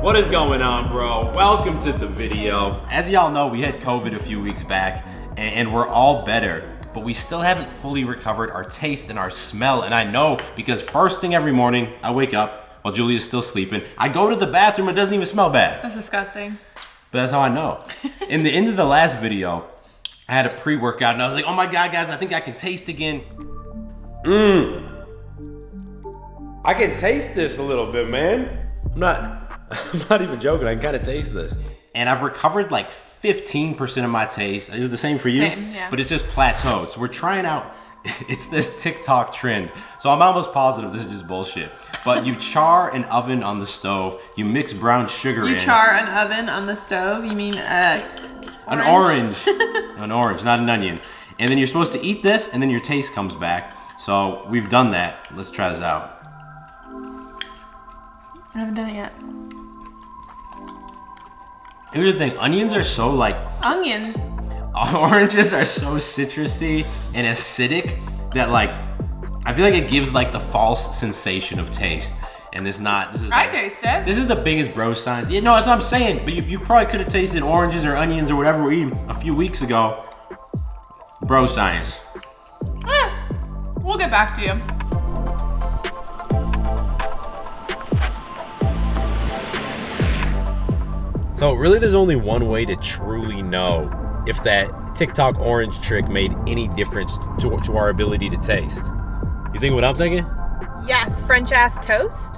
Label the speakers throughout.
Speaker 1: What is going on, bro? Welcome to the video. As y'all know, we had COVID a few weeks back, and we're all better, but we still haven't fully recovered our taste and our smell. And I know because first thing every morning, I wake up while Julia's still sleeping. I go to the bathroom, it doesn't even smell bad.
Speaker 2: That's disgusting.
Speaker 1: But that's how I know. In the end of the last video, I had a pre-workout, and I was like, oh my God, guys, I think I can taste again. I can taste this a little bit, man. I'm not even joking. I can kind of taste this. And I've recovered like 15% of my taste. Is it the same for you?
Speaker 2: Same, yeah.
Speaker 1: But it's just plateaued. So we're trying out, it's this TikTok trend. So I'm almost positive this is just bullshit. But you char an oven on the stove. You mix brown sugar in.
Speaker 2: You char an oven on the stove? You mean
Speaker 1: an orange. An orange, not an onion. And then you're supposed to eat this, and then your taste comes back. So we've done that. Let's try this out.
Speaker 2: I haven't done it yet.
Speaker 1: Here's the thing, onions are so like...
Speaker 2: Onions?
Speaker 1: Oranges are so citrusy and acidic that like, I feel like it gives like the false sensation of taste. And this is
Speaker 2: I taste it.
Speaker 1: This is the biggest bro science. Yeah, no, that's what I'm saying. But you probably could have tasted oranges or onions or whatever we eating a few weeks ago. Bro science.
Speaker 2: We'll get back to you.
Speaker 1: So really there's only one way to truly know if that TikTok orange trick made any difference to our ability to taste. You think what I'm thinking?
Speaker 2: Yes, French ass toast.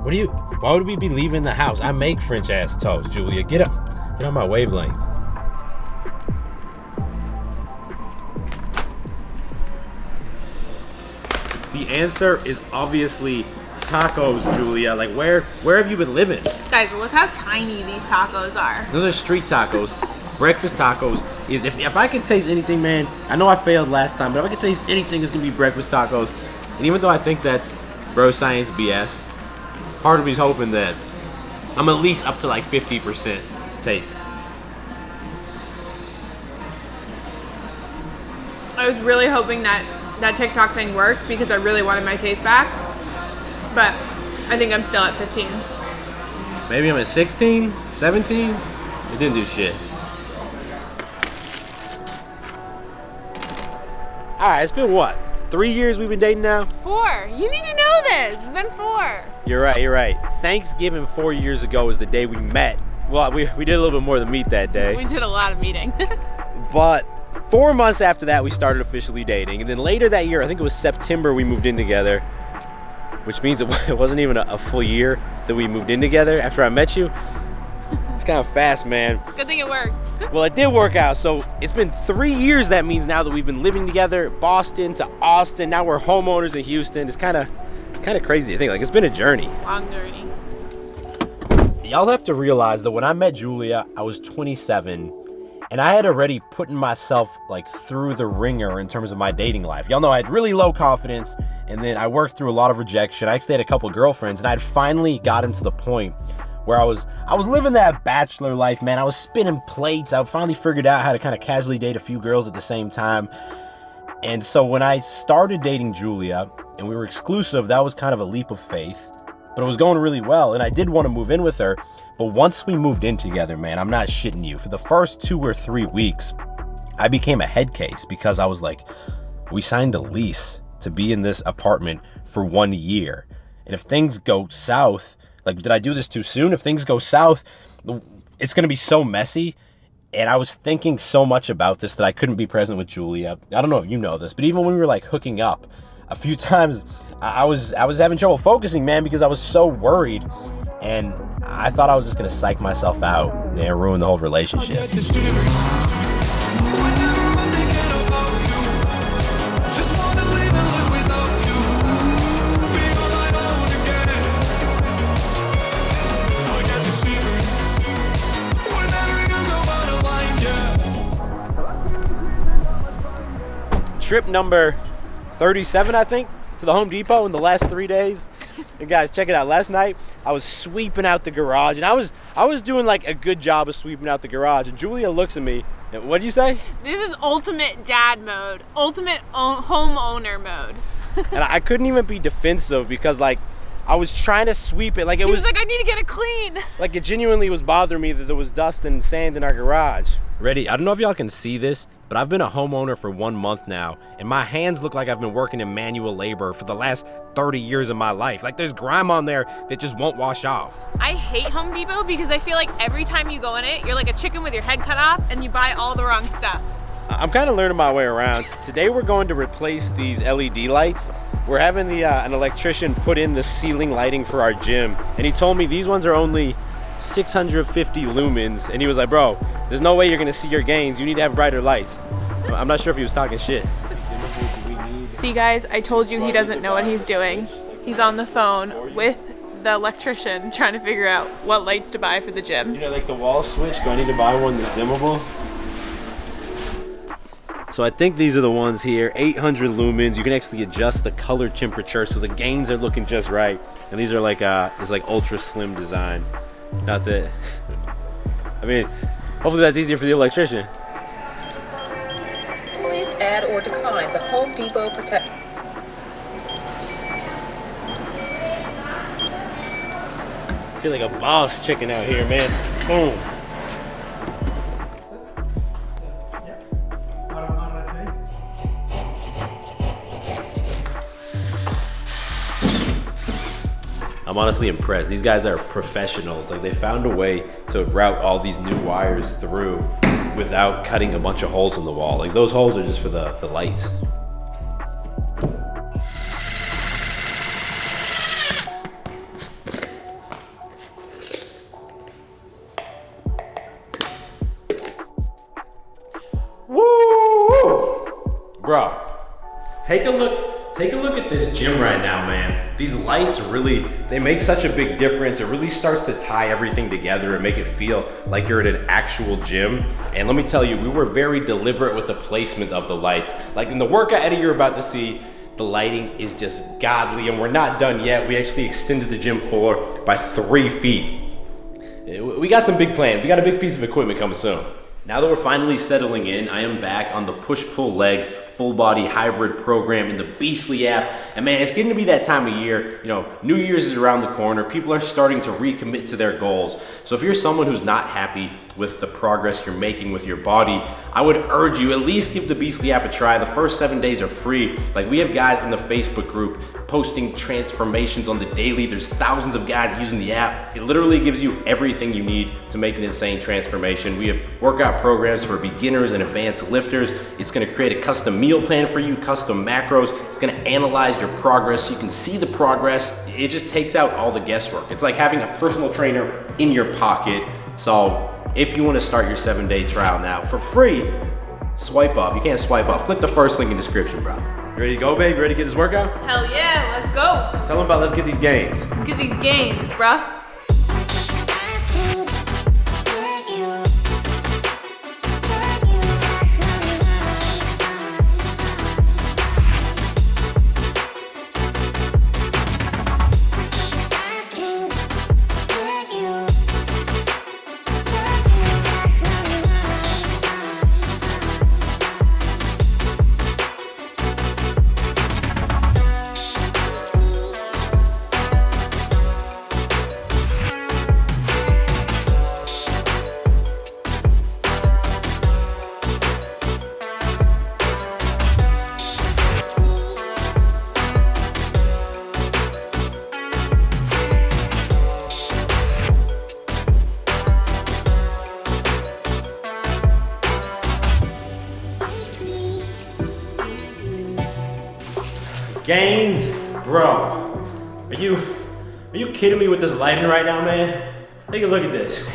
Speaker 1: Why would we be leaving the house? I make French ass toast, Julia. Get on my wavelength. The answer is obviously tacos, Julia. Like where have you been living?
Speaker 2: Guys, look how tiny these tacos are.
Speaker 1: Those are street tacos. Breakfast tacos is if I can taste anything, man. I know I failed last time, but if I can taste anything, it's gonna be breakfast tacos. And even though I think that's bro science BS, part of me's hoping that I'm at least up to like 50% taste.
Speaker 2: I was really hoping that TikTok thing worked because I really wanted my taste back. But I think I'm still at 15.
Speaker 1: Maybe I'm at 16, 17. It didn't do shit. All right, it's been what? 3 years we've been dating now?
Speaker 2: 4. You need to know this. It's been 4.
Speaker 1: You're right. Thanksgiving 4 years ago was the day we met. Well, we did a little bit more than meet that day.
Speaker 2: We did a lot of meeting.
Speaker 1: But 4 months after that, we started officially dating. And then later that year, I think it was September, we moved in together. Which means it wasn't even a full year that we moved in together after I met you. It's kind of fast, man.
Speaker 2: Good thing it worked.
Speaker 1: Well, it did work out. So it's been 3 years, that means now that we've been living together, Boston to Austin. Now we're homeowners in Houston. It's kind of crazy to think. Like, it's been a journey.
Speaker 2: Long journey.
Speaker 1: Y'all have to realize that when I met Julia, I was 27. And I had already put myself like through the ringer in terms of my dating life. Y'all know I had really low confidence, and then I worked through a lot of rejection. I actually had a couple girlfriends, and I had finally gotten to the point where I was living that bachelor life, man. I was spinning plates. I finally figured out how to kind of casually date a few girls at the same time. And so when I started dating Julia and we were exclusive, that was kind of a leap of faith. But it was going really well, and I did want to move in with her. But once we moved in together, man, I'm not shitting you. For the first 2 or 3 weeks, I became a head case because I was like, we signed a lease to be in this apartment for 1 year. And if things go south, like, did I do this too soon? If things go south, it's going to be so messy. And I was thinking so much about this that I couldn't be present with Julia. I don't know if you know this, but even when we were like hooking up, a few times I was having trouble focusing, man, because I was so worried. And I thought I was just going to psych myself out and ruin the whole relationship. Trip number 37, I think, to the Home Depot in the last 3 days. And guys, check it out. Last night, I was sweeping out the garage, and I was doing like a good job of sweeping out the garage. And Julia looks at me, and what do you say?
Speaker 2: This is ultimate dad mode, ultimate homeowner mode.
Speaker 1: And I couldn't even be defensive because, like, I was trying to sweep it. Like it
Speaker 2: He
Speaker 1: was
Speaker 2: was like, I need to get it clean.
Speaker 1: like it genuinely was bothering me that there was dust and sand in our garage. Ready? I don't know if y'all can see this, but I've been a homeowner for 1 month now, and my hands look like I've been working in manual labor for the last 30 years of my life. Like there's grime on there that just won't wash off.
Speaker 2: I hate Home Depot because I feel like every time you go in it, you're like a chicken with your head cut off and you buy all the wrong stuff.
Speaker 1: I'm kind of learning my way around. Today we're going to replace these LED lights. We're having an electrician put in the ceiling lighting for our gym, and he told me these ones are only 650 lumens, and he was like, bro, there's no way you're gonna see your gains. You need to have brighter lights. I'm not sure if he was talking shit.
Speaker 2: See guys, I told you he doesn't know what he's doing. He's on the phone with the electrician trying to figure out what lights to buy for the gym.
Speaker 1: You know, like the wall switch, do I need to buy one that's dimmable? So I think these are the ones here, 800 lumens. You can actually adjust the color temperature so the gains are looking just right. And these are like, it's like ultra slim design. Not that, I mean, hopefully that's easier for the electrician.
Speaker 3: Please add or decline the Home Depot Protect.
Speaker 1: I feel like a boss chicken out here, man. Boom. I'm honestly impressed. These guys are professionals. Like they found a way to route all these new wires through without cutting a bunch of holes in the wall. Like those holes are just for the lights. Woo! Bro, take a look at this gym right now, man. These lights really, they make such a big difference. It really starts to tie everything together and make it feel like you're at an actual gym. And let me tell you, we were very deliberate with the placement of the lights. Like in the workout edit you're about to see, the lighting is just godly, and we're not done yet. We actually extended the gym floor by 3 feet. We got some big plans. We got a big piece of equipment coming soon. Now that we're finally settling in, I am back on the push-pull legs full body hybrid program in the Beastly app. And man, it's getting to be that time of year. You know, New Year's is around the corner. People are starting to recommit to their goals. So if you're someone who's not happy with the progress you're making with your body, I would urge you at least give the Beastly app a try. The first 7 days are free. Like we have guys in the Facebook group posting transformations on the daily. There's thousands of guys using the app. It literally gives you everything you need to make an insane transformation. We have workout programs for beginners and advanced lifters. It's gonna create a custom meal plan for you, custom macros. It's gonna analyze your progress so you can see the progress. It just takes out all the guesswork. It's like having a personal trainer in your pocket. So if you wanna start your 7-day trial now for free, swipe up. You can't swipe up. Click the first link in the description, bro. You ready to go, babe? You ready to get this workout?
Speaker 2: Hell yeah, let's go.
Speaker 1: Tell them about let's get these gains.
Speaker 2: Let's get these gains, bruh.
Speaker 1: Gains, bro. Are you kidding me with this lighting right now, man? Take a look at this.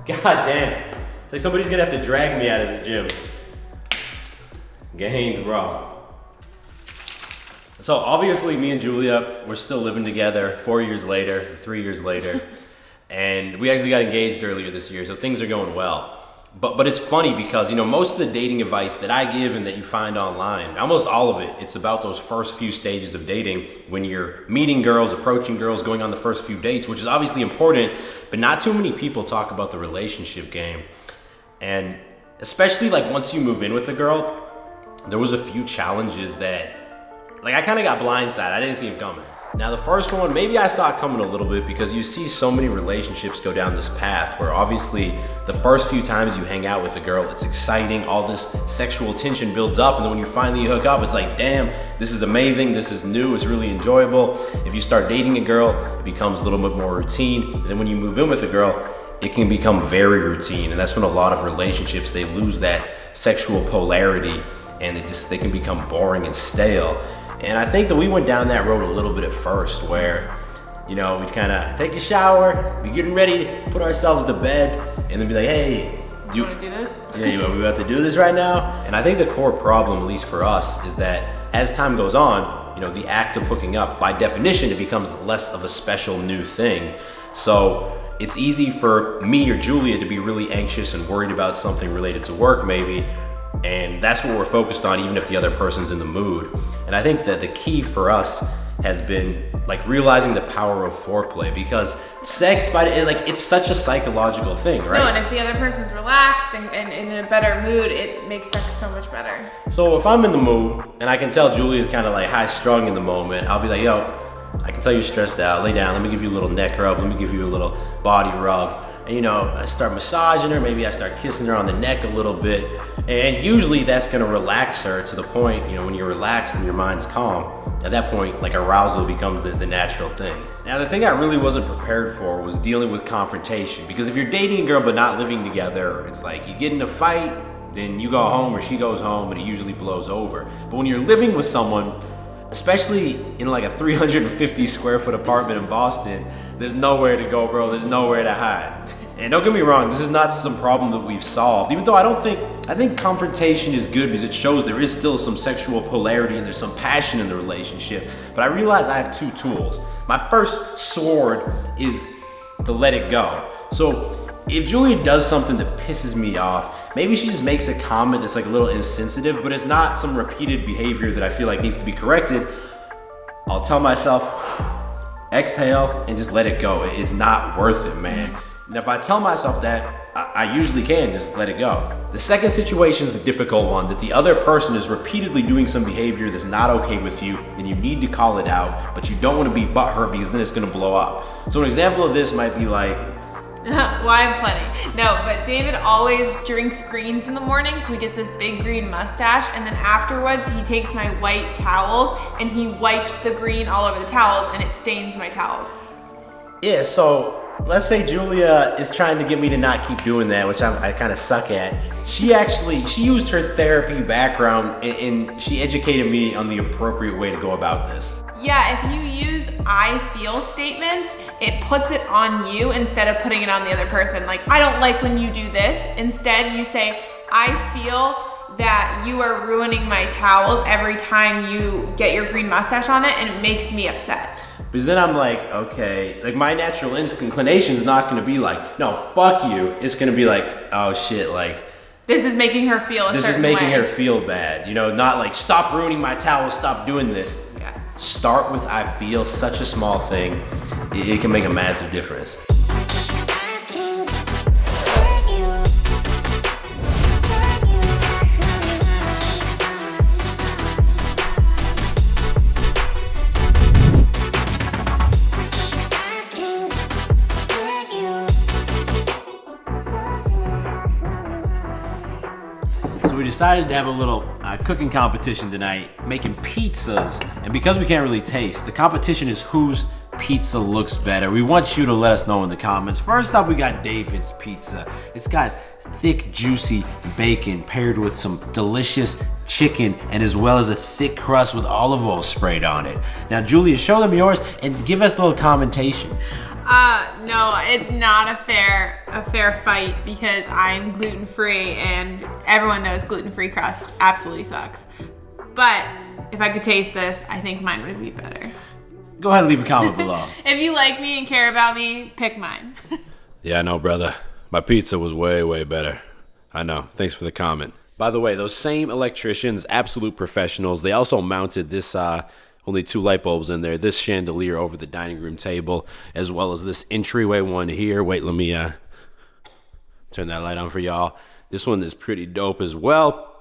Speaker 1: God damn. It's like somebody's gonna have to drag me out of this gym. Gains, bro. So obviously me and Julia, we're still living together 4 years later, 3 years later. And we actually got engaged earlier this year, so things are going well. But it's funny because, you know, most of the dating advice that I give and that you find online, almost all of it, it's about those first few stages of dating when you're meeting girls, approaching girls, going on the first few dates, which is obviously important, but not too many people talk about the relationship game. And especially like once you move in with a girl, there was a few challenges that, like I kind of got blindsided. I didn't see them coming. Now the first one, maybe I saw it coming a little bit because you see so many relationships go down this path where obviously the first few times you hang out with a girl, it's exciting, all this sexual tension builds up, and then when you finally hook up, it's like, damn, this is amazing, this is new, it's really enjoyable. If you start dating a girl, it becomes a little bit more routine, and then when you move in with a girl, it can become very routine, and that's when a lot of relationships, they lose that sexual polarity, and they can become boring and stale. And I think that we went down that road a little bit at first where, we'd kind of take a shower, be getting ready to put ourselves to bed, and then be like, hey,
Speaker 2: do you want to do this?
Speaker 1: Yeah, are we about to do this right now? And I think the core problem, at least for us, is that as time goes on, the act of hooking up, by definition, it becomes less of a special new thing. So it's easy for me or Julia to be really anxious and worried about something related to work maybe, and that's what we're focused on even if the other person's in the mood. And I think that the key for us has been realizing the power of foreplay, because sex, it's such a psychological thing, right?
Speaker 2: No, and if the other person's relaxed and in a better mood, it makes sex so much better.
Speaker 1: So if I'm in the mood and I can tell Julia's kind of high strung in the moment, I'll be like, yo, I can tell you're stressed out, lay down, let me give you a little neck rub, let me give you a little body rub. And I start massaging her, maybe I start kissing her on the neck a little bit. And usually that's gonna relax her to the point, when you're relaxed and your mind's calm, at that point, arousal becomes the natural thing. Now, the thing I really wasn't prepared for was dealing with confrontation, because if you're dating a girl but not living together, it's like you get in a fight, then you go home or she goes home, but it usually blows over. But when you're living with someone, especially in a 350 square foot apartment in Boston, there's nowhere to go, bro, there's nowhere to hide. And don't get me wrong, this is not some problem that we've solved, even though I think confrontation is good because it shows there is still some sexual polarity and there's some passion in the relationship. But I realize I have two tools. My first sword is to let it go. So if Julia does something that pisses me off, maybe she just makes a comment that's a little insensitive, but it's not some repeated behavior that I feel needs to be corrected, I'll tell myself, exhale and just let it go. It's not worth it, man. And if I tell myself that, I usually can just let it go. The second situation is the difficult one, that the other person is repeatedly doing some behavior that's not okay with you, and you need to call it out, but you don't want to be butthurt because then it's going to blow up. So an example of this might be
Speaker 2: well, I have plenty. No, but David always drinks greens in the morning, so he gets this big green mustache, and then afterwards he takes my white towels and he wipes the green all over the towels, and it stains my towels.
Speaker 1: Yeah, so let's say Julia is trying to get me to not keep doing that, which I kind of suck at. She used her therapy background and she educated me on the appropriate way to go about this.
Speaker 2: Yeah, if you use I feel statements, it puts it on you instead of putting it on the other person. I don't like when you do this. Instead, you say, I feel that you are ruining my towels every time you get your green mustache on it, and it makes me upset.
Speaker 1: Because then I'm okay, my natural inclination is not going to be no, fuck you. It's going to be oh shit,
Speaker 2: this is making her feel a certain way. This is making
Speaker 1: her feel bad. Not stop ruining my towel, stop doing this.
Speaker 2: Yeah.
Speaker 1: Start with I feel, such a small thing. It can make a massive difference. We decided to have a little cooking competition tonight, making pizzas. And because we can't really taste, the competition is whose pizza looks better. We want you to let us know in the comments. First up, we got David's pizza. It's got thick, juicy bacon paired with some delicious chicken, and as well as a thick crust with olive oil sprayed on it. Now, Julia, show them yours and give us a little commentation.
Speaker 2: No, it's not a fair fight because I'm gluten-free and everyone knows gluten-free crust absolutely sucks. But if I could taste this, I think mine would be better.
Speaker 1: Go ahead and leave a comment below.
Speaker 2: If you like me and care about me, pick mine.
Speaker 4: Yeah, I know, brother. My pizza was way, way better. I know. Thanks for the comment.
Speaker 1: By the way, those same electricians, absolute professionals, they also mounted this only 2 light bulbs in there, this chandelier over the dining room table, as well as this entryway one here. Wait, let me turn that light on for y'all. This one is pretty dope as well.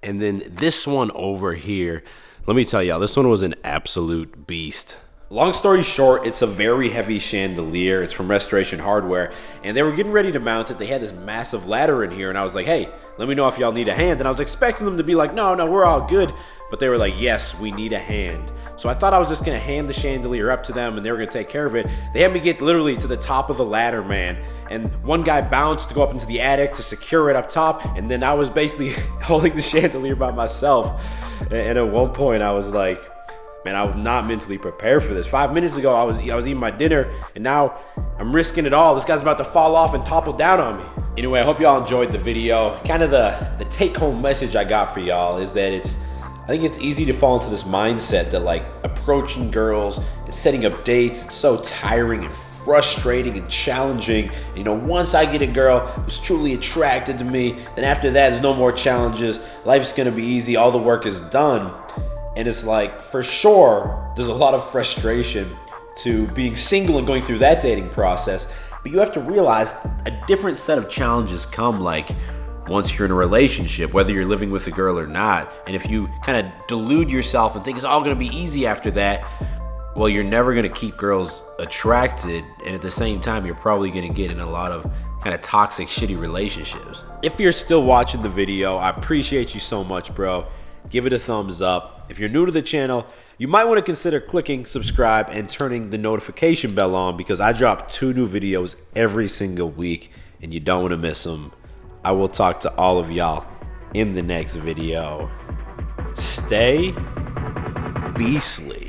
Speaker 1: And then this one over here, let me tell y'all, this one was an absolute beast. Long story short, it's a very heavy chandelier. It's from Restoration Hardware, and they were getting ready to mount it. They had this massive ladder in here, and I was like, hey, let me know if y'all need a hand. And I was expecting them to be like, no, we're all good. But they were like, yes, we need a hand. So I thought I was just gonna hand the chandelier up to them and they were gonna take care of it. They had me get literally to the top of the ladder, man. And one guy bounced to go up into the attic to secure it up top. And then I was basically holding the chandelier by myself. And at one point I was like, man, I was not mentally prepared for this. 5 minutes ago, I was eating my dinner, and now I'm risking it all. This guy's about to fall off and topple down on me. Anyway, I hope y'all enjoyed the video. Kind of the take-home message I got for y'all is that I think it's easy to fall into this mindset that like approaching girls and setting up dates, it's so tiring and frustrating and challenging. You know, once I get a girl who's truly attracted to me, then after that, there's no more challenges. Life's gonna be easy, all the work is done. And it's like, for sure, there's a lot of frustration to being single and going through that dating process. But you have to realize a different set of challenges come like once you're in a relationship, whether you're living with a girl or not. And if you kind of delude yourself and think it's all gonna be easy after that, well, you're never gonna keep girls attracted. And at the same time, you're probably gonna get in a lot of kind of toxic, shitty relationships. If you're still watching the video, I appreciate you so much, bro. Give it a thumbs up. If you're new to the channel, you might want to consider clicking subscribe and turning the notification bell on because I drop 2 new videos every single week and you don't want to miss them. I will talk to all of y'all in the next video. Stay beastly.